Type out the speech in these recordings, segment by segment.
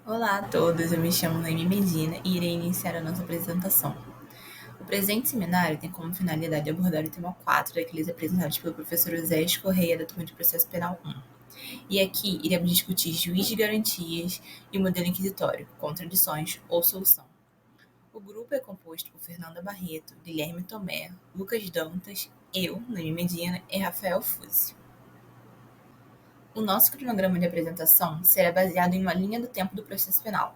Olá a todos, eu me chamo Noemi Medina e irei iniciar a nossa apresentação. O presente seminário tem como finalidade abordar o tema 4 daqueles apresentados pelo professor Osés Correia da turma de Processo Penal 1. E aqui iremos discutir juiz de garantias e modelo inquisitório, contradições ou solução. O grupo é composto por Fernanda Barreto, Guilherme Tomé, Lucas Dantas, eu, Noemi Medina e Rafael Fuzzi. O nosso cronograma de apresentação será baseado em uma linha do tempo do processo penal.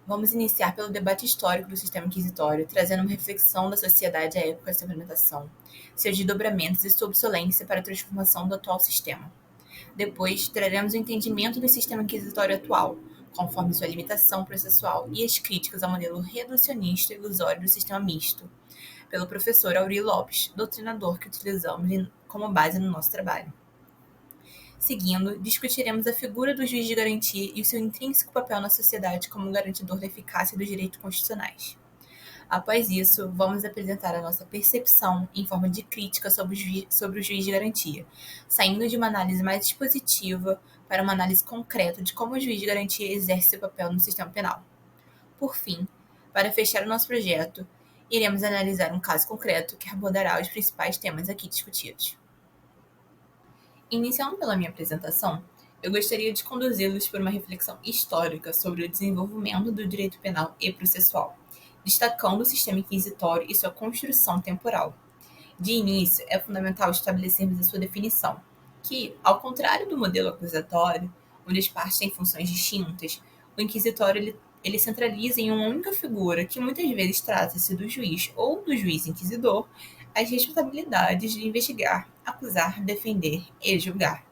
Vamos iniciar pelo debate histórico do sistema inquisitório, trazendo uma reflexão da sociedade à época da sua implementação, seus desdobramentos e sua obsolência para a transformação do atual sistema. Depois, traremos o entendimento do sistema inquisitório atual, conforme sua limitação processual e as críticas ao modelo reducionista e ilusório do sistema misto, pelo professor Aurí Lopes, doutrinador que utilizamos como base no nosso trabalho. Seguindo, discutiremos a figura do juiz de garantia e o seu intrínseco papel na sociedade como garantidor da eficácia dos direitos constitucionais. Após isso, vamos apresentar a nossa percepção em forma de crítica sobre o juiz de garantia, saindo de uma análise mais expositiva para uma análise concreta de como o juiz de garantia exerce seu papel no sistema penal. Por fim, para fechar o nosso projeto, iremos analisar um caso concreto que abordará os principais temas aqui discutidos. Iniciando pela minha apresentação, eu gostaria de conduzi-los por uma reflexão histórica sobre o desenvolvimento do direito penal e processual, destacando o sistema inquisitório e sua construção temporal. De início, é fundamental estabelecermos a sua definição, que, ao contrário do modelo acusatório, onde as partes têm funções distintas, o inquisitório ele centraliza em uma única figura que muitas vezes trata-se do juiz ou do juiz inquisidor as responsabilidades de investigar, acusar, defender e julgar.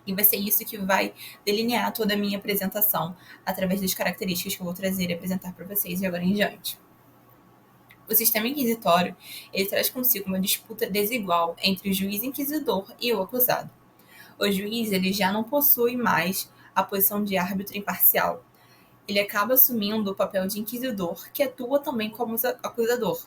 E vai ser isso que vai delinear toda a minha apresentação através das características que eu vou trazer e apresentar para vocês e agora em diante. O sistema inquisitório ele traz consigo uma disputa desigual entre o juiz inquisidor e o acusado. O juiz ele já não possui mais a posição de árbitro imparcial. Ele acaba assumindo o papel de inquisidor, que atua também como acusador.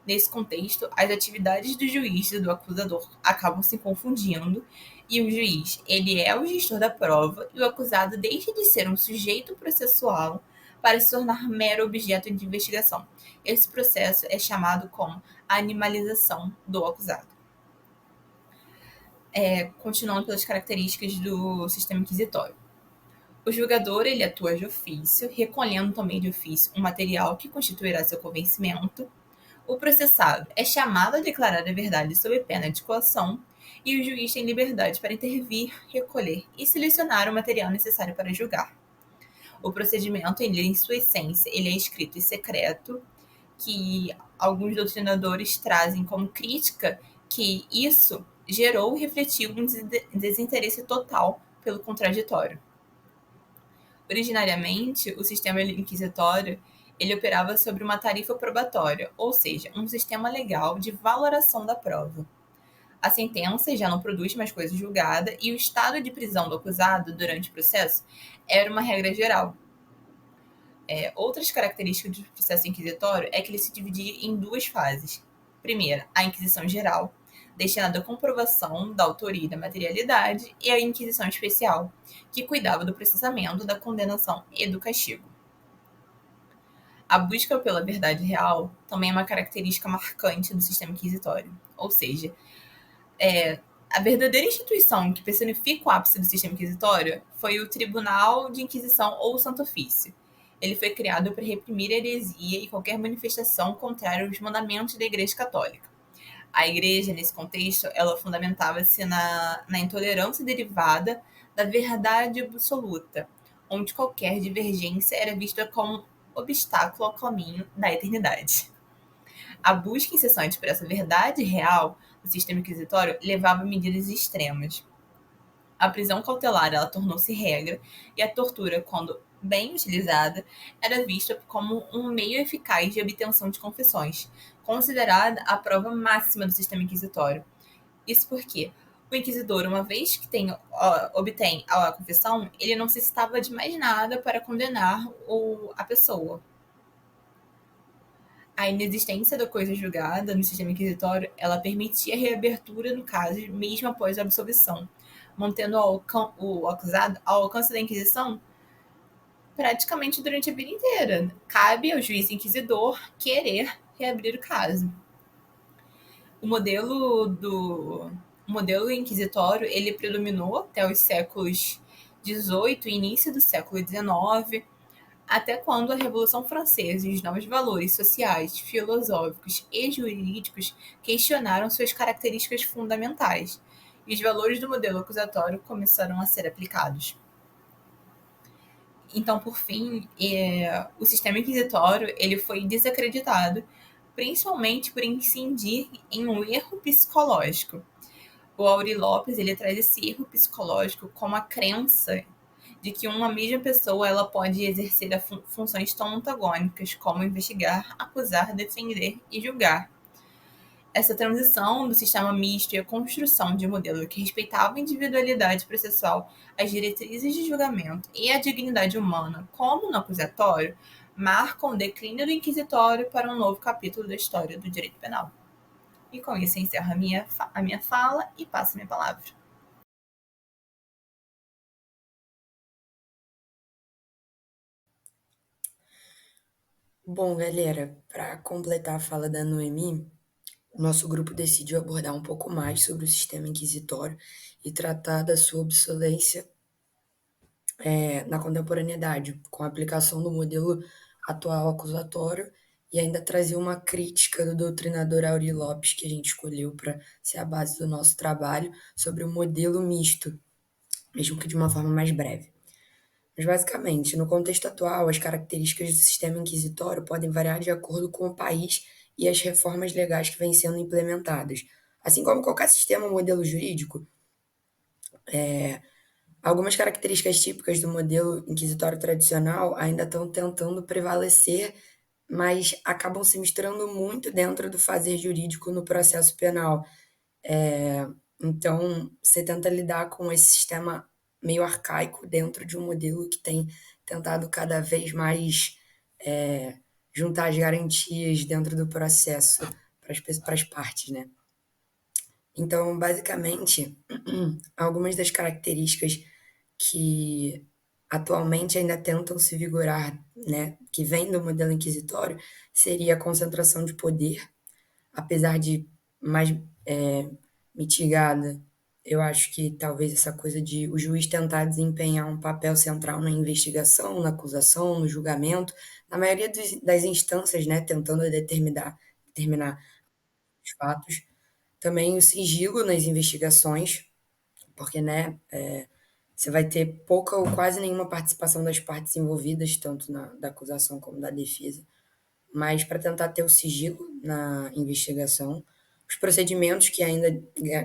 Nesse contexto, as atividades do juiz e do acusador acabam se confundindo e o juiz ele é o gestor da prova e o acusado deixa de ser um sujeito processual para se tornar mero objeto de investigação. Esse processo é chamado como animalização do acusado. Continuando pelas características do sistema inquisitório. O julgador ele atua de ofício, recolhendo também de ofício um material que constituirá seu convencimento. O processado é chamado a declarar a verdade sob pena de coação e o juiz tem liberdade para intervir, recolher e selecionar o material necessário para julgar. O procedimento, em sua essência, ele é escrito e secreto, que alguns doutrinadores trazem como crítica que isso gerou e refletiu um desinteresse total pelo contraditório. Originariamente, o sistema inquisitório ele operava sobre uma tarifa probatória, ou seja, um sistema legal de valoração da prova. A sentença já não produz mais coisa julgada e o estado de prisão do acusado durante o processo era uma regra geral. Outras características do processo inquisitório é que ele se dividia em duas fases. Primeira, a inquisição geral, destinada à comprovação da autoria e da materialidade, e a inquisição especial, que cuidava do processamento, da condenação e do castigo. A busca pela verdade real também é uma característica marcante do sistema inquisitório, ou seja, a verdadeira instituição que personifica o ápice do sistema inquisitório foi o Tribunal de Inquisição ou o Santo Ofício. Ele foi criado para reprimir a heresia e qualquer manifestação contrária aos mandamentos da Igreja Católica. A Igreja, nesse contexto, ela fundamentava-se na intolerância derivada da verdade absoluta, onde qualquer divergência era vista como obstáculo ao caminho da eternidade. A busca incessante por essa verdade real no sistema inquisitório levava a medidas extremas. A prisão cautelar ela tornou-se regra e a tortura, quando bem utilizada, era vista como um meio eficaz de obtenção de confissões, considerada a prova máxima do sistema inquisitório. Isso porque o inquisidor, uma vez que obtém a confissão, ele não necessitava de mais nada para condenar a pessoa. A inexistência da coisa julgada no sistema inquisitório, ela permitia a reabertura no caso mesmo após a absolvição, mantendo o acusado ao alcance da Inquisição praticamente durante a vida inteira. Cabe ao juiz inquisidor querer reabrir o caso. O modelo do o modelo inquisitório ele predominou até os séculos XVIII e início do século XIX, até quando a Revolução Francesa e os novos valores sociais, filosóficos e jurídicos questionaram suas características fundamentais, e os valores do modelo acusatório começaram a ser aplicados. Então, por fim, o sistema inquisitório ele foi desacreditado, principalmente por incidir em um erro psicológico. O Aury Lopes ele traz esse erro psicológico como a crença de que uma mesma pessoa ela pode exercer funções tão antagônicas como investigar, acusar, defender e julgar. Essa transição do sistema misto e a construção de um modelo que respeitava a individualidade processual, as diretrizes de julgamento e a dignidade humana, como no acusatório, marcam o declínio do inquisitório para um novo capítulo da história do direito penal. E com isso eu encerro a minha fala e passo a minha palavra. Bom, galera, para completar a fala da Noemi, o nosso grupo decidiu abordar um pouco mais sobre o sistema inquisitório e tratar da sua obsolescência na contemporaneidade, com a aplicação do modelo atual acusatório e ainda trazer uma crítica do doutrinador Aury Lopes, que a gente escolheu para ser a base do nosso trabalho, sobre o modelo misto, mesmo que de uma forma mais breve. Mas, basicamente, no contexto atual, as características do sistema inquisitório podem variar de acordo com o país e as reformas legais que vêm sendo implementadas. Assim como qualquer sistema ou modelo jurídico, algumas características típicas do modelo inquisitório tradicional ainda estão tentando prevalecer, mas acabam se misturando muito dentro do fazer jurídico no processo penal. Então, você tenta lidar com esse sistema meio arcaico dentro de um modelo que tem tentado cada vez mais juntar as garantias dentro do processo para as partes, né? Então, basicamente, algumas das características que atualmente ainda tentam se vigorar, né, que vem do modelo inquisitório, seria a concentração de poder, apesar de mais mitigada. Eu acho que talvez essa coisa de o juiz tentar desempenhar um papel central na investigação, na acusação, no julgamento, na maioria das instâncias, né, tentando determinar os fatos. Também o sigilo nas investigações, porque, né, você vai ter pouca ou quase nenhuma participação das partes envolvidas, tanto da acusação como da defesa, mas para tentar ter o sigilo na investigação. Os procedimentos que ainda,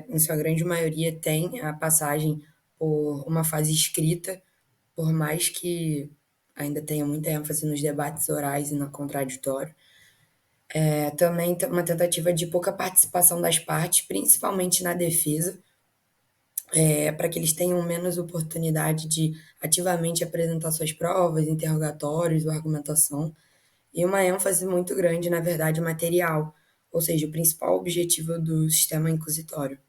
em sua grande maioria, têm a passagem por uma fase escrita, por mais que ainda tenha muita ênfase nos debates orais e no contraditório. Também uma tentativa de pouca participação das partes, principalmente na defesa, para que eles tenham menos oportunidade de ativamente apresentar suas provas, interrogatórios ou argumentação, e uma ênfase muito grande, na verdade, material, ou seja, o principal objetivo do sistema inquisitório.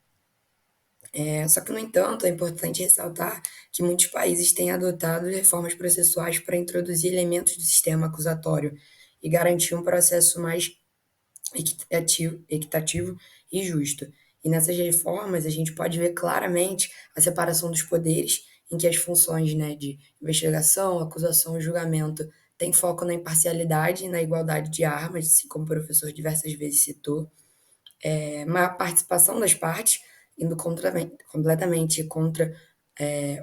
Só que, no entanto, é importante ressaltar que muitos países têm adotado reformas processuais para introduzir elementos do sistema acusatório e garantir um processo mais equitativo e justo. E nessas reformas a gente pode ver claramente a separação dos poderes, em que as funções, né, de investigação, acusação e julgamento têm foco na imparcialidade e na igualdade de armas, assim como o professor diversas vezes citou, uma participação das partes, indo completamente contra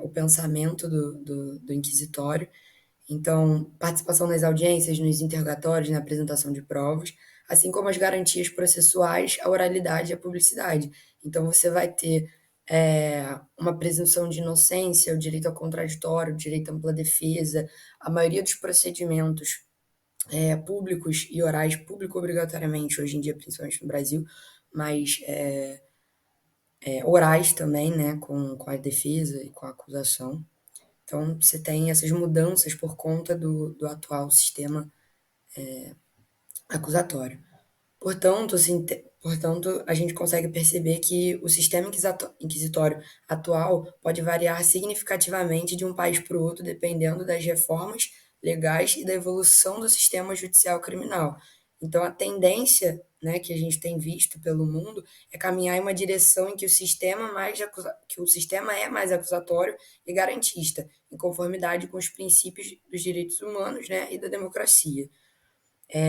o pensamento do inquisitório. Então, participação nas audiências, nos interrogatórios, na apresentação de provas, assim como as garantias processuais, a oralidade e a publicidade. Então, você vai ter uma presunção de inocência, o direito ao contraditório, o direito à ampla defesa, a maioria dos procedimentos públicos e orais, público obrigatoriamente, hoje em dia, principalmente no Brasil, mas orais também, né, com a defesa e com a acusação. Então, você tem essas mudanças por conta do atual sistema acusatório. Portanto, a gente consegue perceber que o sistema inquisitório atual pode variar significativamente de um país para o outro, dependendo das reformas legais e da evolução do sistema judicial criminal. Então, a tendência, né, que a gente tem visto pelo mundo é caminhar em uma direção em que que o sistema é mais acusatório e garantista, em conformidade com os princípios dos direitos humanos, né, e da democracia.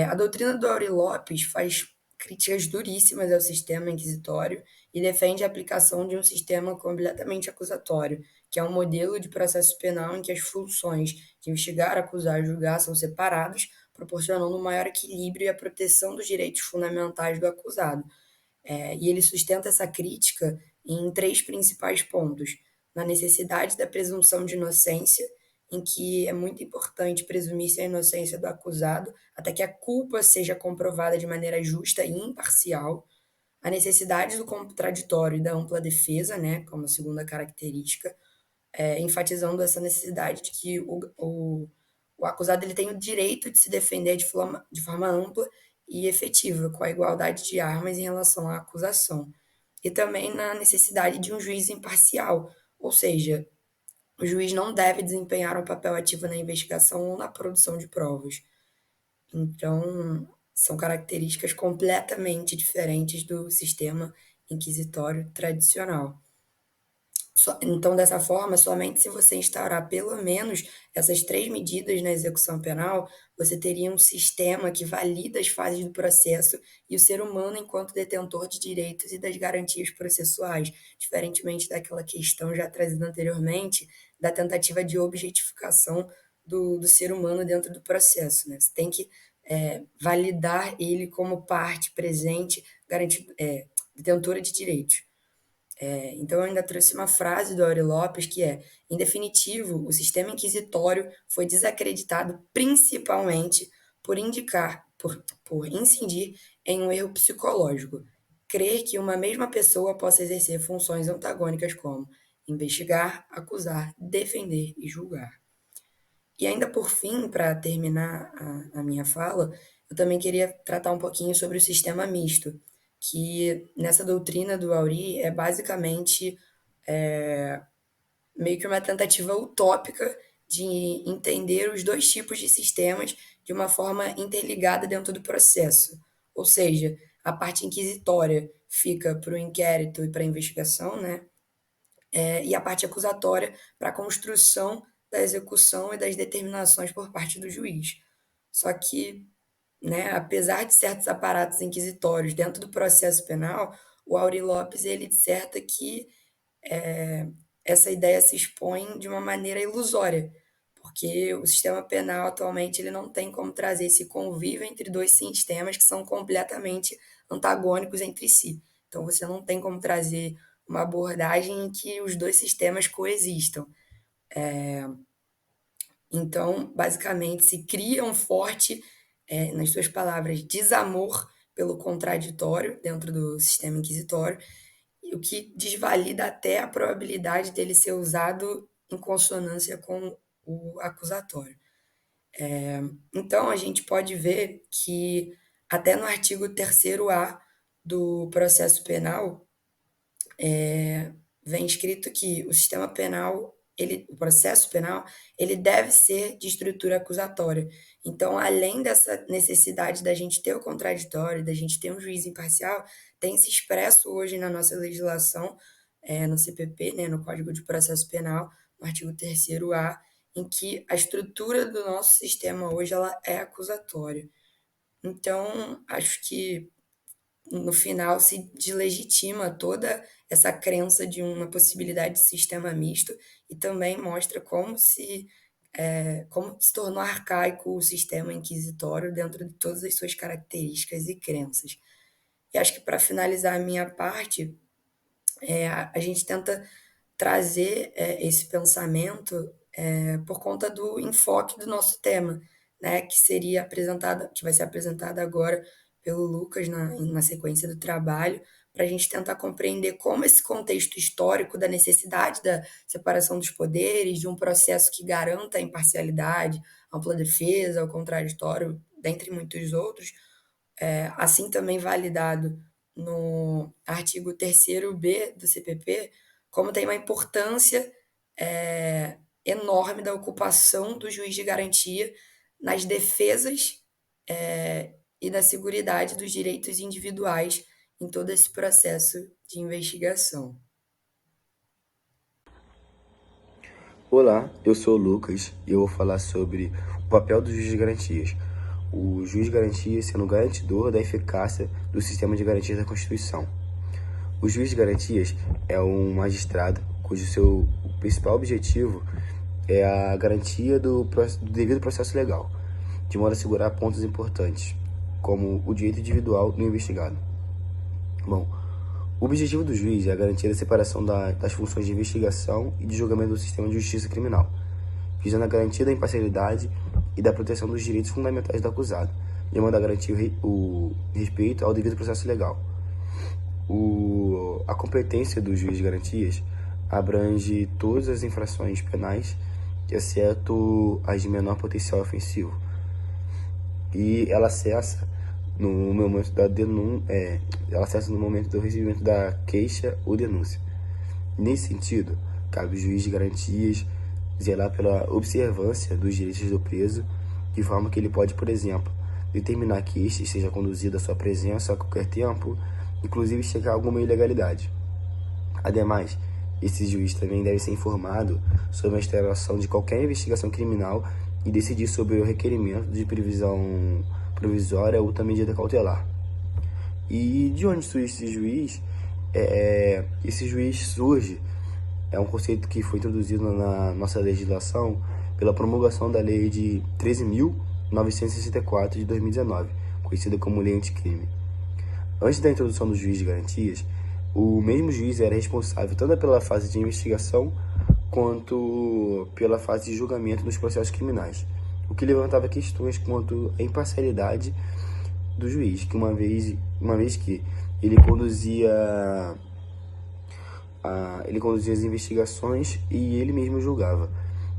A doutrina do Aury Lopes faz críticas duríssimas ao sistema inquisitório e defende a aplicação de um sistema completamente acusatório, que é um modelo de processo penal em que as funções de investigar, acusar e julgar são separados, proporcionando um maior equilíbrio e a proteção dos direitos fundamentais do acusado. E ele sustenta essa crítica em três principais pontos: na necessidade da presunção de inocência, em que é muito importante presumir-se a inocência do acusado até que a culpa seja comprovada de maneira justa e imparcial; a necessidade do contraditório e da ampla defesa, né, como segunda característica, enfatizando essa necessidade de que o acusado ele tem o direito de se defender de forma ampla e efetiva, com a igualdade de armas em relação à acusação. E também na necessidade de um juiz imparcial, ou seja, o juiz não deve desempenhar um papel ativo na investigação ou na produção de provas. Então, são características completamente diferentes do sistema inquisitório tradicional. Então, dessa forma, somente se você instaurar pelo menos essas três medidas na execução penal, você teria um sistema que valida as fases do processo e o ser humano enquanto detentor de direitos e das garantias processuais, diferentemente daquela questão já trazida anteriormente, da tentativa de objetificação do ser humano dentro do processo, né? Você tem que validar ele como parte presente, detentora de direitos. Então, eu ainda trouxe uma frase do Aury Lopes que é: em definitivo, o sistema inquisitório foi desacreditado principalmente por incidir em um erro psicológico, crer que uma mesma pessoa possa exercer funções antagônicas como investigar, acusar, defender e julgar. E ainda por fim, para terminar a minha fala, eu também queria tratar um pouquinho sobre o sistema misto, que nessa doutrina do Aury é basicamente meio que uma tentativa utópica de entender os dois tipos de sistemas de uma forma interligada dentro do processo. Ou seja, a parte inquisitória fica para o inquérito e para a investigação, né? E a parte acusatória para a construção da execução e das determinações por parte do juiz. Só que, né, apesar de certos aparatos inquisitórios dentro do processo penal, o Aury Lopes ele disserta que essa ideia se expõe de uma maneira ilusória, porque o sistema penal atualmente ele não tem como trazer esse convívio entre dois sistemas que são completamente antagônicos entre si. Então você não tem como trazer uma abordagem em que os dois sistemas coexistam. Então, basicamente, se cria um forte, nas suas palavras, desamor pelo contraditório dentro do sistema inquisitório, o que desvalida até a probabilidade dele ser usado em consonância com o acusatório. Então, a gente pode ver que até no artigo 3º-A do processo penal, vem escrito que o sistema penal, o processo penal, ele deve ser de estrutura acusatória. Então, além dessa necessidade da gente ter o contraditório, da gente ter um juiz imparcial, tem se expresso hoje na nossa legislação, no CPP, né, no Código de Processo Penal, no artigo 3º-A, em que a estrutura do nosso sistema hoje ela é acusatória. Então, acho que no final se deslegitima toda essa crença de uma possibilidade de sistema misto e também mostra como se tornou arcaico o sistema inquisitório dentro de todas as suas características e crenças. E acho que para finalizar a minha parte, a gente tenta trazer esse pensamento por conta do enfoque do nosso tema, né, que vai ser apresentado agora pelo Lucas na sequência do trabalho, para a gente tentar compreender como esse contexto histórico da necessidade da separação dos poderes, de um processo que garanta a imparcialidade, ampla defesa, o contraditório, dentre muitos outros, assim também validado no artigo 3º-B do CPP, como tem uma importância enorme da ocupação do juiz de garantia nas defesas e da seguridade dos direitos individuais em todo esse processo de investigação. Olá, eu sou o Lucas e eu vou falar sobre o papel do juiz de garantias. O juiz de garantias sendo garantidor da eficácia do sistema de garantias da Constituição. O juiz de garantias é um magistrado cujo seu principal objetivo é a garantia do devido processo legal, de modo a assegurar pontos importantes, como o direito individual do investigado. Bom, o objetivo do juiz é a garantia da separação das funções de investigação e de julgamento do sistema de justiça criminal, visando a garantia da imparcialidade e da proteção dos direitos fundamentais do acusado, de modo a garantir o respeito ao devido processo legal. A competência do juiz de garantias abrange todas as infrações penais, exceto as de menor potencial ofensivo, e ela cessa no momento no momento do recebimento da queixa ou denúncia. Nesse sentido, cabe ao juiz de garantias zelar pela observância dos direitos do preso, de forma que ele pode, por exemplo, determinar que este seja conduzido à sua presença a qualquer tempo, inclusive checar alguma ilegalidade. Ademais, esse juiz também deve ser informado sobre a instauração de qualquer investigação criminal e decidir sobre o requerimento de prisão provisória ou outra medida cautelar. E de onde surge esse juiz? Esse juiz surge, é um conceito que foi introduzido na nossa legislação pela promulgação da Lei de 13.964 de 2019, conhecida como Lei Anticrime. Antes da introdução do juiz de garantias, o mesmo juiz era responsável tanto pela fase de investigação quanto pela fase de julgamento dos processos criminais, o que levantava questões quanto à imparcialidade do juiz, que uma vez que ele conduzia as investigações e ele mesmo julgava,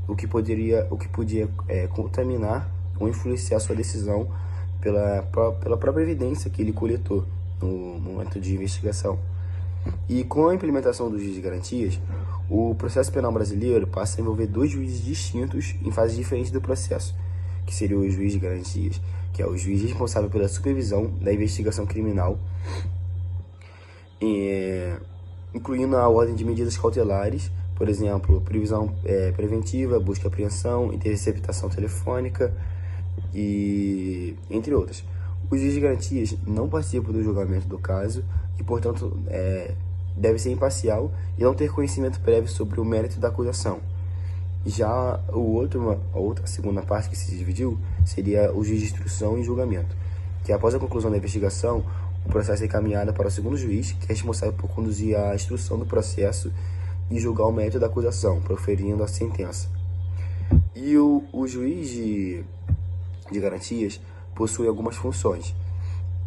o que podia contaminar ou influenciar sua decisão pela própria evidência que ele coletou no momento de investigação. E com a implementação do juiz de garantias, o processo penal brasileiro passa a envolver dois juízes distintos em fases diferentes do processo, que seria o juiz de garantias, que é o juiz responsável pela supervisão da investigação criminal, incluindo a ordem de medidas cautelares, por exemplo, previsão preventiva, busca e apreensão, interceptação telefônica, e entre outras. O juiz de garantias não participa do julgamento do caso e, portanto, deve ser imparcial e não ter conhecimento prévio sobre o mérito da acusação. Já a segunda parte que se dividiu seria o juiz de instrução e julgamento, que após a conclusão da investigação, o processo é encaminhado para o segundo juiz, que é responsável por conduzir a instrução do processo e julgar o mérito da acusação, proferindo a sentença. E o juiz de garantias possui algumas funções,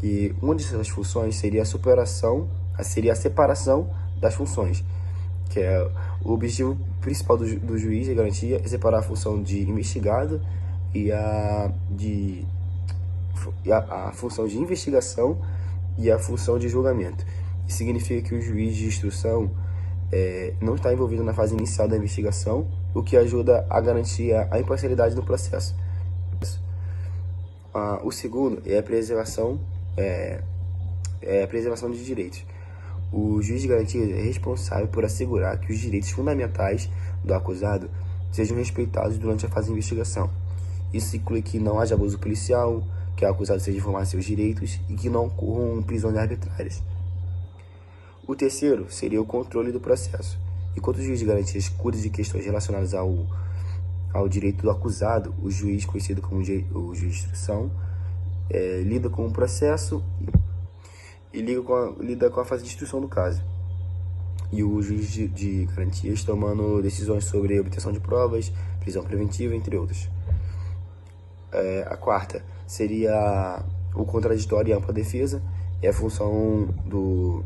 e uma dessas funções seria a separação das funções, que é o objetivo principal do juiz de garantia é separar a função de investigado e a função de investigação e a função de julgamento. Isso significa que o juiz de instrução não está envolvido na fase inicial da investigação, o que ajuda a garantir a imparcialidade do processo. O segundo é a preservação de direitos. O juiz de garantias é responsável por assegurar que os direitos fundamentais do acusado sejam respeitados durante a fase de investigação. Isso inclui que não haja abuso policial, que o acusado seja informado de seus direitos e que não ocorram prisões arbitrárias. O terceiro seria o controle do processo. Enquanto o juiz de garantias cuida de questões relacionadas ao direito do acusado, o juiz, conhecido como o juiz de instrução, lida com o processo e lida com a fase de instrução do caso. E o juiz de garantias tomando decisões sobre obtenção de provas, prisão preventiva, entre outros. A quarta seria o contraditório e ampla defesa, é a função do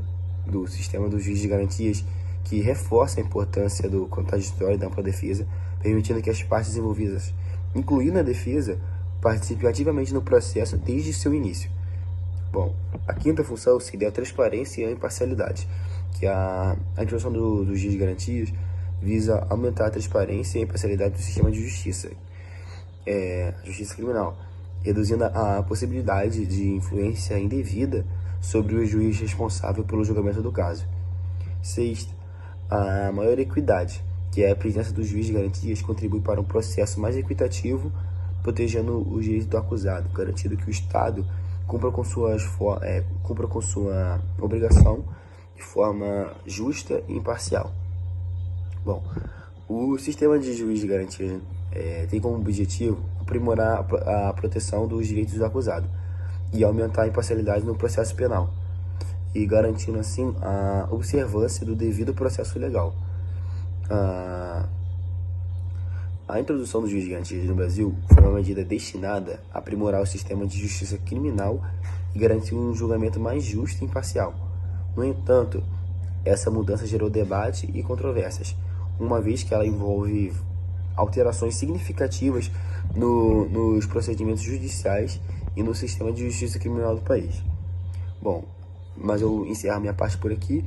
sistema do juiz de garantias que reforça a importância do contraditório e da ampla defesa, permitindo que as partes envolvidas, incluindo a defesa, participem ativamente no processo desde seu início. Bom, a quinta função seria a transparência e a imparcialidade, que a introdução do juiz de garantias visa aumentar a transparência e a imparcialidade do sistema de justiça, justiça criminal, reduzindo a possibilidade de influência indevida sobre o juiz responsável pelo julgamento do caso. Sexta, a maior equidade, que é a presença do juiz de garantias, contribui para um processo mais equitativo, protegendo os direitos do acusado, garantindo que o Estado cumpra com sua obrigação de forma justa e imparcial. Bom, o sistema de juiz de garantia tem como objetivo aprimorar a proteção dos direitos do acusado e aumentar a imparcialidade no processo penal, e garantindo assim a observância do devido processo legal. A introdução do juiz de garantias no Brasil foi uma medida destinada a aprimorar o sistema de justiça criminal e garantir um julgamento mais justo e imparcial. No entanto, essa mudança gerou debate e controvérsias, uma vez que ela envolve alterações significativas nos procedimentos judiciais e no sistema de justiça criminal do país. Bom, mas eu encerro minha parte por aqui.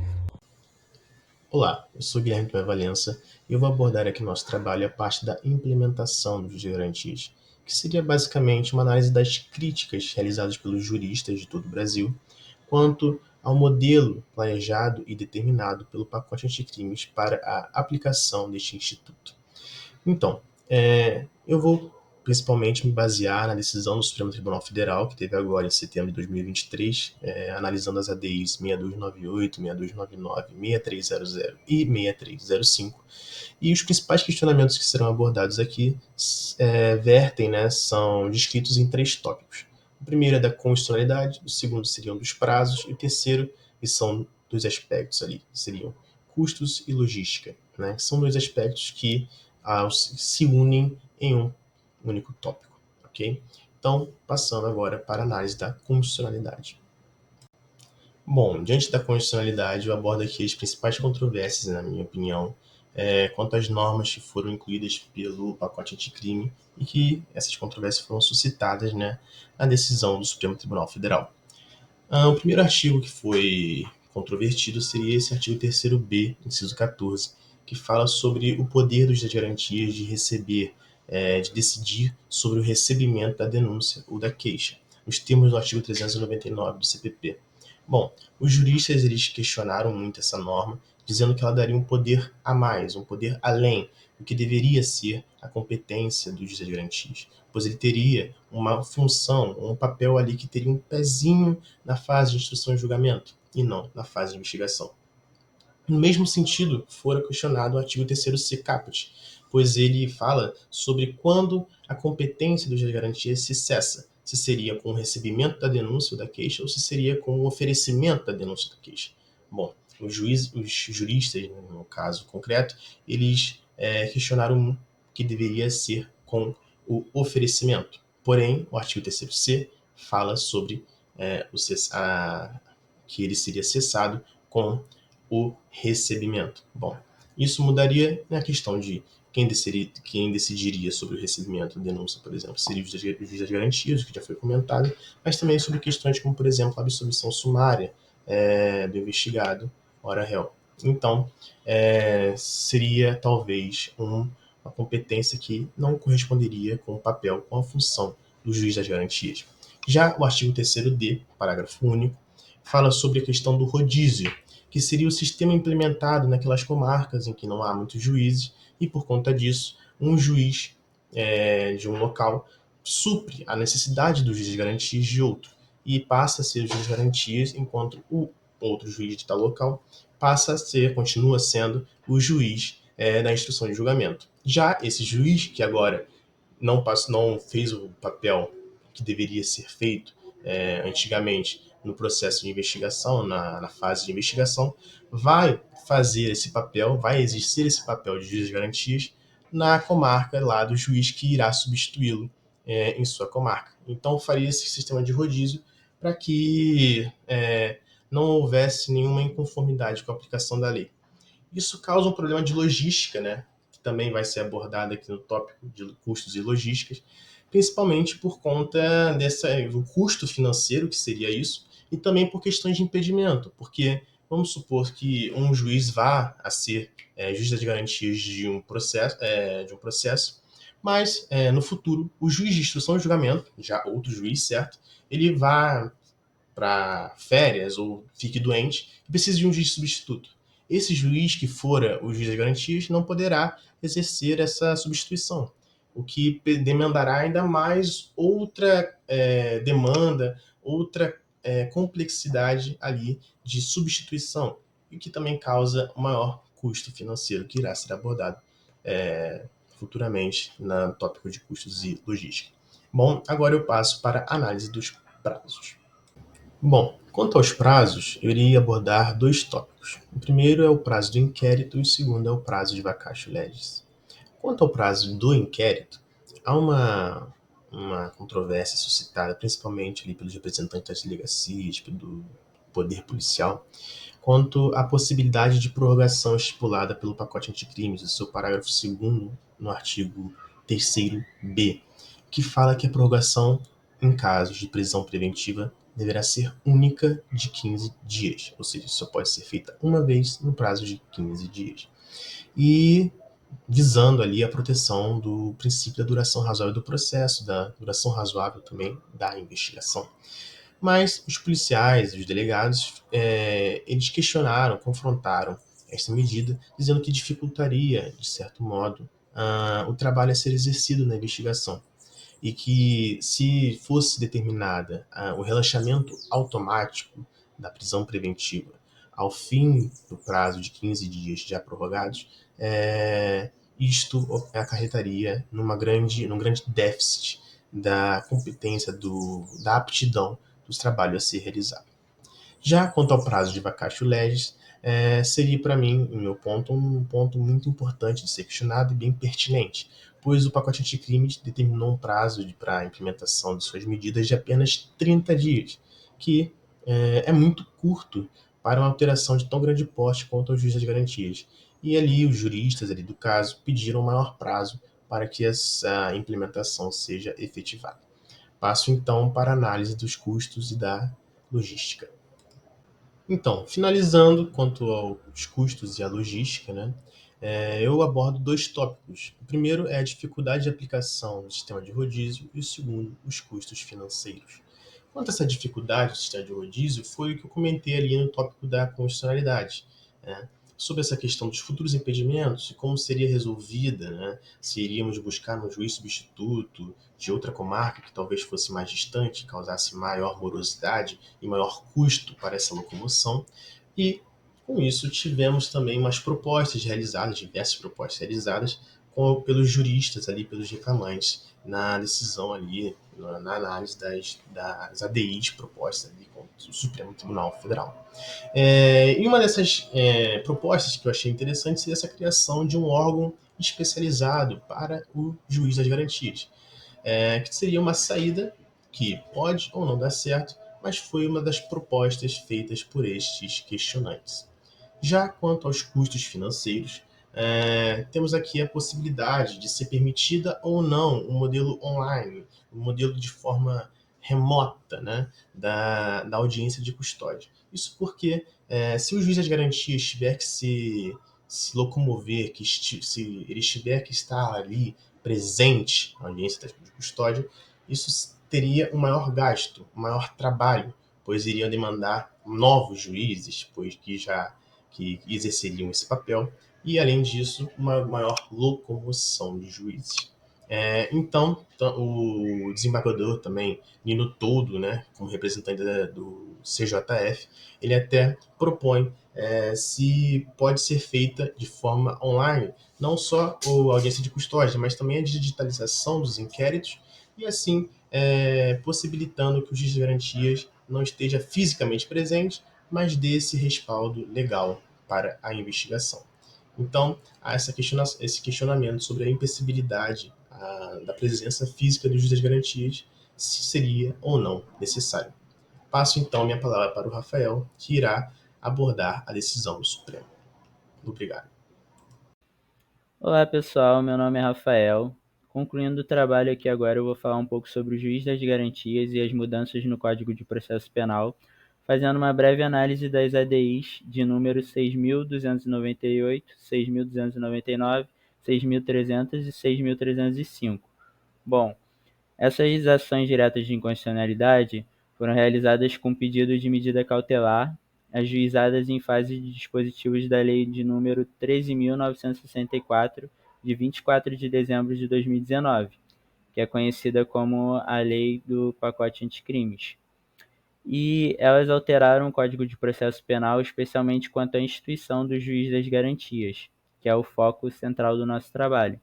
Olá, eu sou Guilherme Valença e eu vou abordar aqui no nosso trabalho a parte da implementação dos garantias, que seria basicamente uma análise das críticas realizadas pelos juristas de todo o Brasil quanto ao modelo planejado e determinado pelo pacote anticrimes para a aplicação deste instituto. Então, eu vou principalmente me basear na decisão do Supremo Tribunal Federal, que teve agora em setembro de 2023, analisando as ADIs 6298, 6299, 6300 e 6305. E os principais questionamentos que serão abordados aqui vertem, são descritos em 3 tópicos. O primeiro é da constitucionalidade, o segundo seriam dos prazos, e o terceiro, e são 2 aspectos ali, seriam custos e logística, que são 2 aspectos que se unem em um único tópico, ok? Então, passando agora para a análise da constitucionalidade. Bom, diante da constitucionalidade, eu abordo aqui as principais controvérsias, na minha opinião, quanto às normas que foram incluídas pelo pacote anticrime e que essas controvérsias foram suscitadas, na decisão do Supremo Tribunal Federal. O primeiro artigo que foi controvertido seria esse artigo 3º-B, inciso 14, que fala sobre o poder dos garantias de receber, de decidir sobre o recebimento da denúncia ou da queixa, nos termos do artigo 399 do CPP. Bom, os juristas eles questionaram muito essa norma, dizendo que ela daria um poder a mais, um poder além do que deveria ser a competência do juiz das garantias, pois ele teria uma função, um papel ali que teria um pezinho na fase de instrução e julgamento, e não na fase de investigação. No mesmo sentido, fora questionado o artigo 3º-C caput, pois ele fala sobre quando a competência do juiz de garantias se cessa, se seria com o recebimento da denúncia ou da queixa, ou se seria com o oferecimento da denúncia ou da queixa. Bom, os juristas, no caso concreto, eles questionaram que deveria ser com o oferecimento. Porém, o artigo 3º-C fala sobre que ele seria cessado com o recebimento. Bom, isso mudaria na questão de quem decidiria sobre o recebimento da denúncia, por exemplo, seria o juiz das garantias, que já foi comentado, mas também sobre questões como, por exemplo, a absolvição sumária do investigado, ora réu. Então, seria talvez uma competência que não corresponderia com o papel, com a função do juiz das garantias. Já o artigo 3º-D, parágrafo único, fala sobre a questão do rodízio, que seria o sistema implementado naquelas comarcas em que não há muitos juízes e, por conta disso, um juiz de um local supre a necessidade do juiz de garantias de outro e passa a ser o juiz de garantias, enquanto o outro juiz de tal local continua sendo o juiz da instrução de julgamento. Já esse juiz, que agora não fez o papel que deveria ser feito antigamente no processo de investigação, na fase de investigação, vai fazer esse papel, vai exercer esse papel de juiz de garantias na comarca lá do juiz que irá substituí-lo em sua comarca. Então, faria esse sistema de rodízio para que não houvesse nenhuma inconformidade com a aplicação da lei. Isso causa um problema de logística, que também vai ser abordado aqui no tópico de custos e logísticas, principalmente por conta do custo financeiro que seria isso, e também por questões de impedimento, porque Vamos supor que um juiz vá a ser juiz das garantias de um processo, mas no futuro o juiz de instrução e julgamento, já outro juiz, certo? Ele vá para férias ou fique doente e precisa de um juiz substituto. Esse juiz que fora o juiz das garantias não poderá exercer essa substituição, o que demandará ainda mais outra demanda, outra complexidade ali de substituição, e que também causa um maior custo financeiro que irá ser abordado futuramente no tópico de custos e logística. Bom, agora eu passo para a análise dos prazos. Bom, quanto aos prazos, eu iria abordar dois tópicos. O primeiro é o prazo do inquérito e o segundo é o prazo de vacatio legis. Quanto ao prazo do inquérito, há uma controvérsia suscitada principalmente ali pelos representantes das delegacias, pelo poder policial, quanto à possibilidade de prorrogação estipulada pelo pacote anticrimes, o seu parágrafo 2º no artigo 3º-B, que fala que a prorrogação em casos de prisão preventiva deverá ser única de 15 dias, ou seja, só pode ser feita uma vez no prazo de 15 dias. E visando ali a proteção do princípio da duração razoável do processo, da duração razoável também da investigação. Mas os policiais, os delegados, eles questionaram, confrontaram essa medida, dizendo que dificultaria, de certo modo, o trabalho a ser exercido na investigação. E que, se fosse determinada o relaxamento automático da prisão preventiva ao fim do prazo de 15 dias já prorrogados, isto acarretaria num grande déficit da competência, da aptidão dos trabalhos a ser realizado. Já quanto ao prazo de vacatio legis, seria para mim, em meu ponto, um ponto muito importante de ser questionado e bem pertinente, pois o pacote anticrime determinou um prazo para a implementação de suas medidas de apenas 30 dias, que é muito curto para uma alteração de tão grande porte quanto ao juiz das garantias. E ali os juristas ali do caso pediram um maior prazo para que essa implementação seja efetivada. Passo então para a análise dos custos e da logística. Então, finalizando quanto aos custos e à logística, né, eu abordo dois tópicos. O primeiro é a dificuldade de aplicação do sistema de rodízio e o segundo, os custos financeiros. Quanto a essa dificuldade do sistema de rodízio, foi o que eu comentei ali no tópico da constitucionalidade, né? Sobre essa questão dos futuros impedimentos e como seria resolvida, né? Se iríamos buscar um juiz substituto de outra comarca que talvez fosse mais distante, causasse maior morosidade e maior custo para essa locomoção. E, com isso, tivemos também umas propostas realizadas, diversas propostas realizadas pelos juristas ali, pelos reclamantes, na decisão ali, na análise das ADIs propostas ali com o Supremo Tribunal Federal. E uma dessas propostas que eu achei interessante seria essa criação de um órgão especializado para o juiz das garantias, que seria uma saída que pode ou não dar certo, mas foi uma das propostas feitas por estes questionantes. Já quanto aos custos financeiros, temos aqui a possibilidade de ser permitida ou não um modelo online, um modelo de forma remota, né, da audiência de custódia. Isso porque, se o juiz das garantias tiver que se locomover, se ele tiver que estar ali presente na audiência de custódia, isso teria um maior gasto, um maior trabalho, pois iriam demandar novos juízes, pois que exerceriam esse papel, e, além disso, uma maior locomoção de juízes. Então, o desembargador também, Nino Toldo, né, como representante do CJF, ele até propõe se pode ser feita de forma online, não só a audiência de custódia, mas também a digitalização dos inquéritos, e assim possibilitando que o juiz de garantias não esteja fisicamente presente, mas dê esse respaldo legal para a investigação. Então, há esse questionamento sobre a impossibilidade da presença física do juiz das garantias, se seria ou não necessário. Passo então minha palavra para o Rafael, que irá abordar a decisão do Supremo. Obrigado. Olá pessoal, meu nome é Rafael. Concluindo o trabalho aqui agora, eu vou falar um pouco sobre o juiz das garantias e as mudanças no Código de Processo Penal, fazendo uma breve análise das ADIs de números 6.298, 6.299, 6.300 e 6.305. Bom, essas ações diretas de inconstitucionalidade foram realizadas com pedido de medida cautelar, ajuizadas em fase de dispositivos da Lei de número 13.964, de 24 de dezembro de 2019, que é conhecida como a Lei do Pacote Anticrimes. E elas alteraram o Código de Processo Penal, especialmente quanto à instituição do juiz das garantias, que é o foco central do nosso trabalho.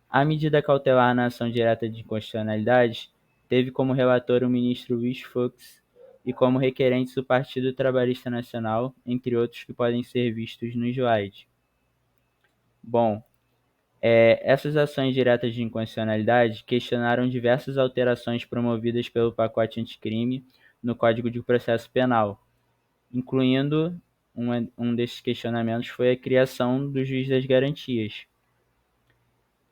A medida cautelar na ação direta de inconstitucionalidade teve como relator o ministro Luiz Fux e como requerentes o Partido Trabalhista Nacional, entre outros que podem ser vistos no slide. Bom, essas ações diretas de inconstitucionalidade questionaram diversas alterações promovidas pelo pacote anticrime no Código de Processo Penal, incluindo um desses questionamentos foi a criação do juiz das garantias.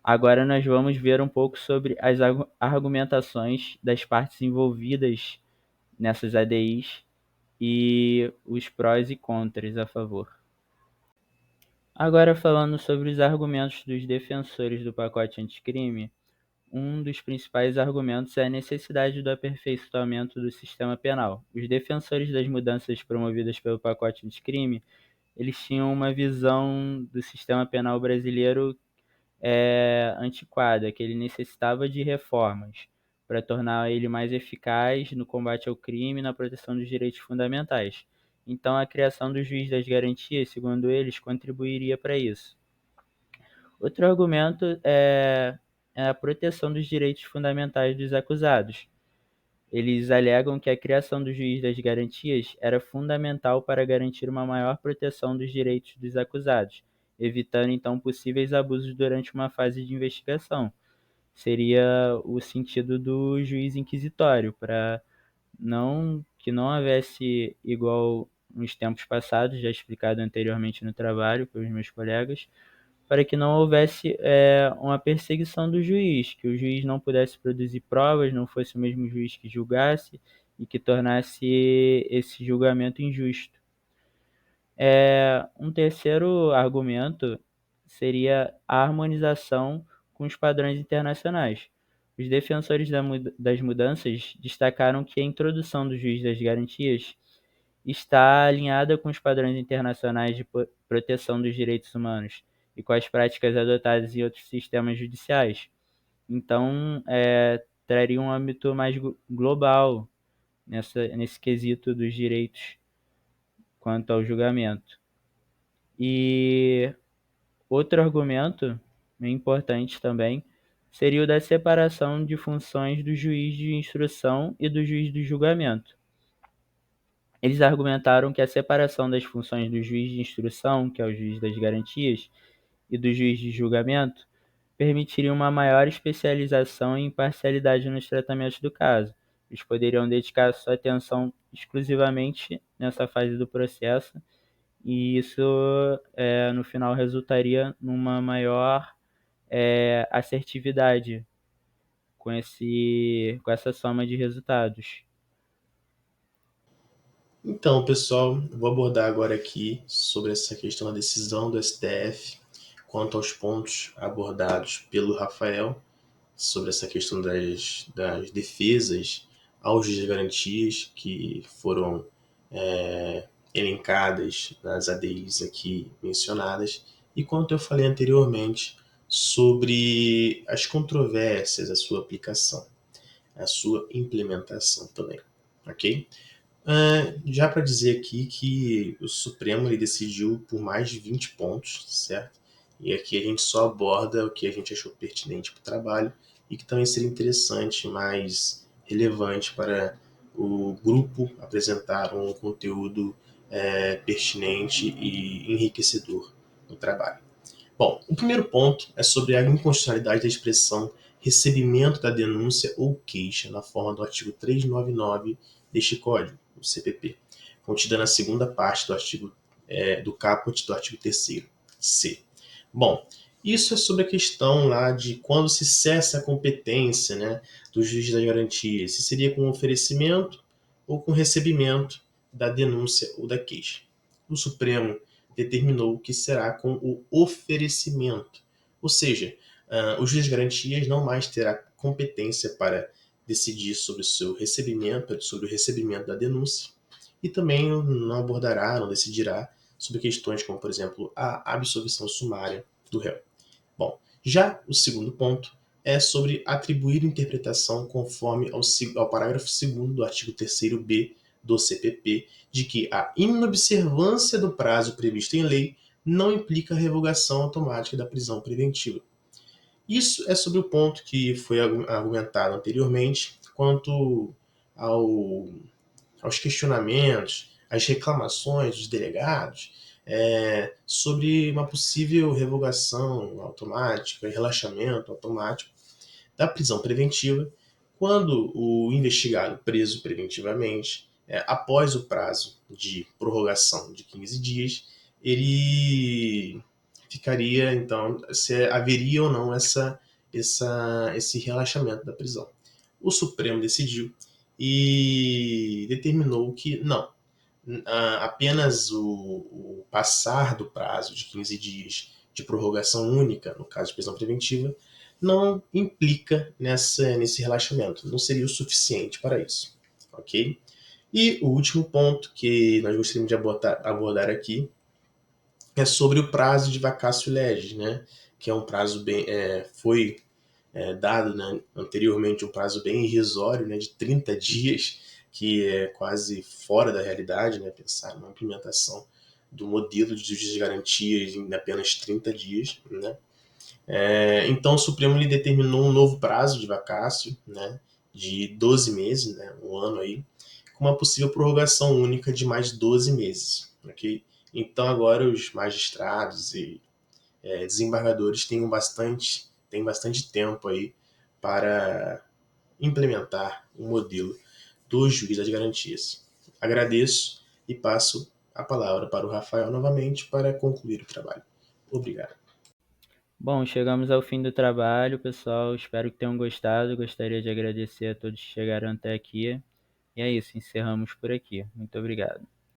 Agora nós vamos ver um pouco sobre as argumentações das partes envolvidas nessas ADIs e os prós e contras a favor. Agora falando sobre os argumentos dos defensores do pacote anticrime, um dos principais argumentos é a necessidade do aperfeiçoamento do sistema penal. Os defensores das mudanças promovidas pelo pacote anticrime, eles tinham uma visão do sistema penal brasileiro antiquada, que ele necessitava de reformas para tornar ele mais eficaz no combate ao crime e na proteção dos direitos fundamentais. Então, a criação do juiz das garantias, segundo eles, contribuiria para isso. Outro argumento é a proteção dos direitos fundamentais dos acusados. Eles alegam que a criação do juiz das garantias era fundamental para garantir uma maior proteção dos direitos dos acusados, evitando então possíveis abusos durante uma fase de investigação. Seria o sentido do juiz inquisitório, para que não houvesse, igual nos tempos passados, já explicado anteriormente no trabalho pelos meus colegas, para que não houvesse uma perseguição do juiz, que o juiz não pudesse produzir provas, não fosse o mesmo juiz que julgasse e que tornasse esse julgamento injusto. Um terceiro argumento seria a harmonização com os padrões internacionais. Os defensores das mudanças destacaram que a introdução do juiz das garantias está alinhada com os padrões internacionais de proteção dos direitos humanos e com as práticas adotadas em outros sistemas judiciais. Então, traria um âmbito mais global nesse quesito dos direitos quanto ao julgamento. E outro argumento importante também seria o da separação de funções do juiz de instrução e do juiz de julgamento. Eles argumentaram que a separação das funções do juiz de instrução, que é o juiz das garantias, e do juiz de julgamento permitiria uma maior especialização e imparcialidade nos tratamentos do caso. Eles poderiam dedicar sua atenção exclusivamente nessa fase do processo e isso, no final, resultaria numa maior assertividade com essa soma de resultados. Então, pessoal, vou abordar agora aqui sobre essa questão da decisão do STF quanto aos pontos abordados pelo Rafael sobre essa questão das defesas aos juízes de garantias que foram elencadas nas ADIs aqui mencionadas, e quanto eu falei anteriormente sobre as controvérsias, a sua aplicação, a sua implementação também, ok? Já para dizer aqui que o Supremo ele decidiu por mais de 20 pontos, certo? E aqui a gente só aborda o que a gente achou pertinente para o trabalho e que também seria interessante, mais relevante para o grupo apresentar um conteúdo pertinente e enriquecedor no trabalho. Bom, o primeiro ponto é sobre a inconstitucionalidade da expressão recebimento da denúncia ou queixa na forma do artigo 399 deste Código, o CPP, contida na segunda parte do artigo do caput do artigo 3º C. Bom, isso é sobre a questão lá de quando se cessa a competência, né, do juiz das garantias. Se seria com oferecimento ou com recebimento da denúncia ou da queixa. O Supremo determinou que será com o oferecimento, ou seja, o juiz de garantias não mais terá competência para decidir sobre o seu recebimento, sobre o recebimento da denúncia, e também não abordará, não decidirá sobre questões como, por exemplo, a absolvição sumária do réu. Bom, já o segundo ponto é sobre atribuir interpretação conforme ao parágrafo 2º do artigo 3º-B do CPP, de que a inobservância do prazo previsto em lei não implica revogação automática da prisão preventiva. Isso é sobre o ponto que foi argumentado anteriormente quanto ao aos questionamentos, às reclamações dos delegados sobre uma possível revogação automática e relaxamento automático da prisão preventiva quando o investigado preso preventivamente, após o prazo de prorrogação de 15 dias, ele ficaria, então, se haveria ou não esse relaxamento da prisão. O Supremo decidiu e determinou que não, apenas o passar do prazo de 15 dias de prorrogação única, no caso de prisão preventiva, não implica nesse relaxamento, não seria o suficiente para isso, ok? E o último ponto que nós gostaríamos de abordar aqui é sobre o prazo de vacatio legis, né? Que é um prazo foi dado, né, anteriormente um prazo bem irrisório, né, de 30 dias, que é quase fora da realidade, né, pensar numa implementação do modelo de justiça de garantias em apenas 30 dias. Né. Então o Supremo ele determinou um novo prazo de vacácio, né, de 12 meses, né, um ano aí, com uma possível prorrogação única de mais 12 meses. Okay? Então agora os magistrados e desembargadores têm bastante tempo aí para implementar o modelo do juiz das garantias. Agradeço e passo a palavra para o Rafael novamente para concluir o trabalho. Obrigado. Bom, chegamos ao fim do trabalho, pessoal. Espero que tenham gostado. Gostaria de agradecer a todos que chegaram até aqui. E é isso, encerramos por aqui. Muito obrigado.